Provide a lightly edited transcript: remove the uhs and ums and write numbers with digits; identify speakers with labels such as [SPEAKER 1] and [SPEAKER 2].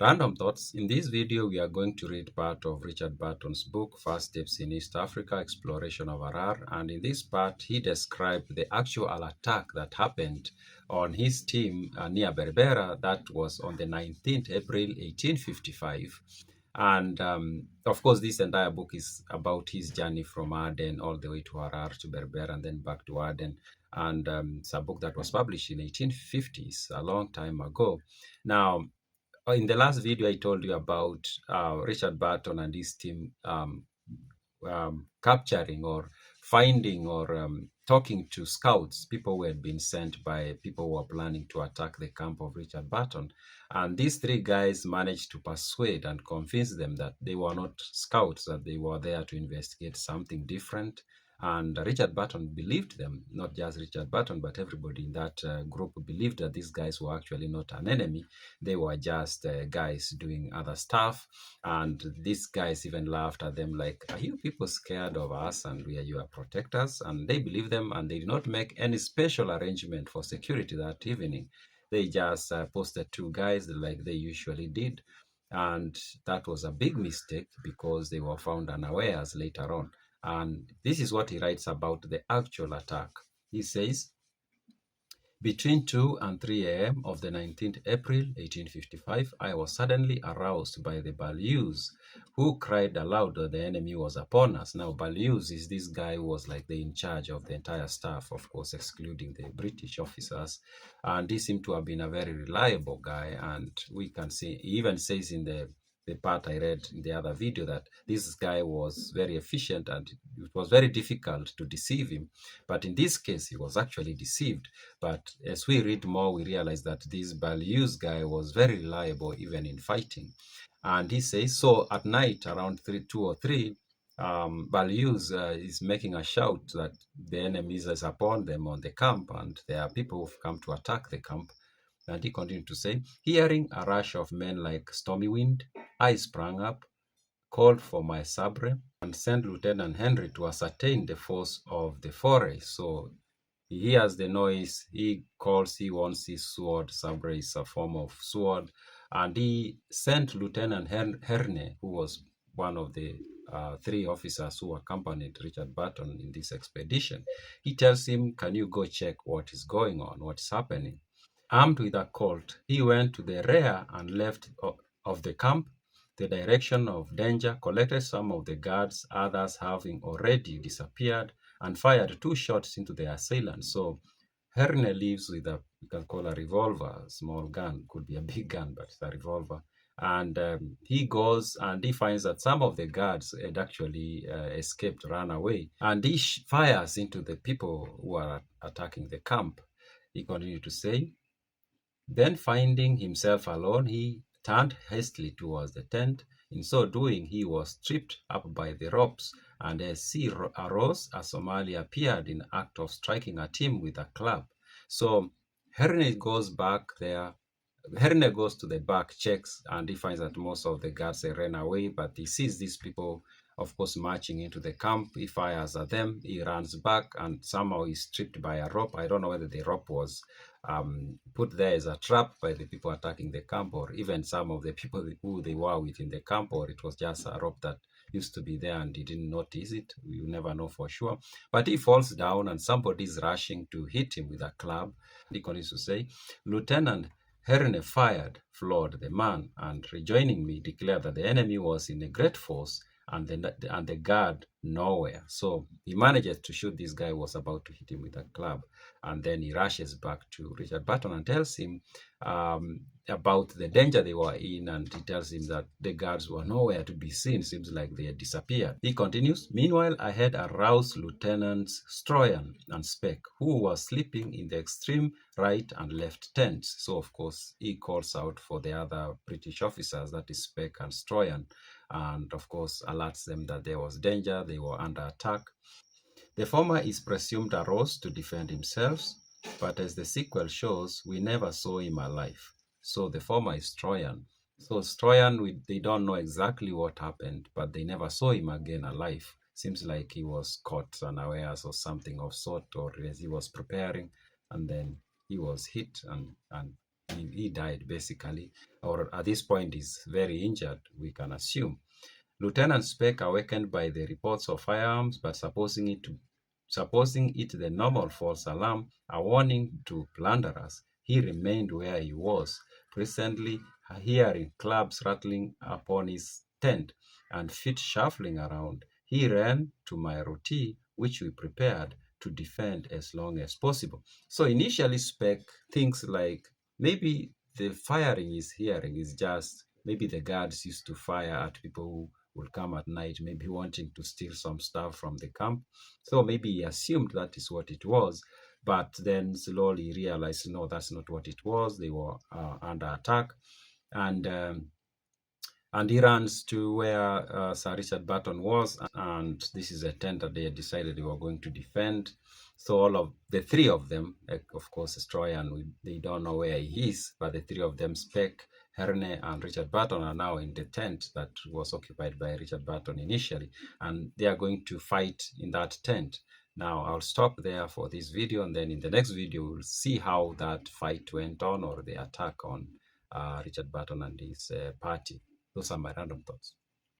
[SPEAKER 1] Random Thoughts. In this video, we are going to read part of Richard Burton's book, First Steps in East Africa, Exploration of Harar. And in this part, he described the actual attack that happened on his team near Berbera. That was on the 19th April 1855. And of course, this entire book is about his journey from Aden all the way to Harar to Berbera and then back to Aden. And it's a book that was published in 1850s, a long time ago. Now, in the last video, I told you about Richard Burton and his team capturing or finding or talking to scouts, people who had been sent by people who were planning to attack the camp of Richard Burton. And these three guys managed to persuade and convince them that they were not scouts, that they were there to investigate something different. And Richard Burton believed them, not just Richard Burton, but everybody in that group believed that these guys were actually not an enemy. They were just guys doing other stuff. And these guys even laughed at them like, are you people scared of us and we are your protectors? And they believed them, and they did not make any special arrangement for security that evening. They just posted two guys like they usually did. And that was a big mistake because they were found unawares later on. And this is what he writes about the actual attack. He says, between 2 and 3 a.m. of the 19th April 1855, I was suddenly aroused by the Balyus, who cried aloud that the enemy was upon us. Now, Balyus is this guy who was like in charge of the entire staff, of course, excluding the British officers. And he seemed to have been a very reliable guy. And we can see, he even says in the part I read in the other video that this guy was very efficient and it was very difficult to deceive him. But in this case, he was actually deceived. But as we read more, we realize that this Balyus guy was very reliable even in fighting. And he says, so at night around 2 or 3, Balyus is making a shout that the enemy is upon them on the camp and there are people who've come to attack the camp. And he continued to say, hearing a rush of men like stormy wind, I sprang up, called for my sabre, and sent Lieutenant Henry to ascertain the force of the foray. So he hears the noise, he calls, he wants his sword. Sabre is a form of sword. And he sent Lieutenant Herne, who was one of the three officers who accompanied Richard Burton in this expedition. He tells him, can you go check what is going on, what's happening? Armed with a Colt, he went to the rear and left of the camp, the direction of danger, collected some of the guards, others having already disappeared, and fired 2 shots into the assailants. So Herne leaves with a, you can call a revolver, a small gun, could be a big gun, but it's a revolver. And he goes and he finds that some of the guards had actually escaped, ran away. And he fires into the people who are attacking the camp. He continued to say, then finding himself alone, he turned hastily towards the tent. In so doing, he was tripped up by the ropes, and as he arose, a Somali appeared in act of striking at him with a club. So Herne goes back there. Herne goes to the back, checks, and he finds that most of the guards ran away, but he sees these people, of course, marching into the camp. He fires at them. He runs back, and somehow he's tripped by a rope. I don't know whether the rope was put there as a trap by the people attacking the camp, or even some of the people who they were with in the camp, or it was just a rope that used to be there and he didn't notice it. You never know for sure. But he falls down and somebody is rushing to hit him with a club. He continues to say, Lieutenant Herne fired, floored the man, and rejoining me, declared that the enemy was in a great force and the guard nowhere. So he manages to shoot this guy who was about to hit him with a club. And then he rushes back to Richard Burton and tells him about the danger they were in. And he tells him that the guards were nowhere to be seen. Seems like they had disappeared. He continues, meanwhile, I had aroused Lieutenants Stroyan and Speck, who were sleeping in the extreme right and left tents. So, of course, he calls out for the other British officers, that is Speck and Stroyan, and of course alerts them that there was danger, they were under attack. The former is presumed arose to defend himself, but as the sequel shows, we never saw him alive. So the former is Stroyan. So Stroyan, they don't know exactly what happened, but they never saw him again alive. Seems like he was caught unawares or something of sort, or as he was preparing, and then he was hit and he died basically, or at this point is very injured, we can assume. Lieutenant Speck, awakened by the reports of firearms, but supposing it the normal false alarm, a warning to plunderers, he remained where he was, presently hearing clubs rattling upon his tent and feet shuffling around. He ran to my roti, which we prepared to defend as long as possible. So initially, Speck thinks like maybe the firing he's hearing is just maybe the guards used to fire at people who will come at night, maybe wanting to steal some stuff from the camp. So maybe he assumed that is what it was, but then slowly realized, no, that's not what it was. They were under attack. And and he runs to where Sir Richard Burton was, and this is a tent that they had decided they were going to defend. So all of the three of them, of course, Stroyan, they don't know where he is, but the three of them, Speck, Herne, and Richard Burton, are now in the tent that was occupied by Richard Burton initially, and they are going to fight in that tent. Now, I'll stop there for this video, and then in the next video, we'll see how that fight went on, or the attack on Richard Burton and his party. Those are my random thoughts.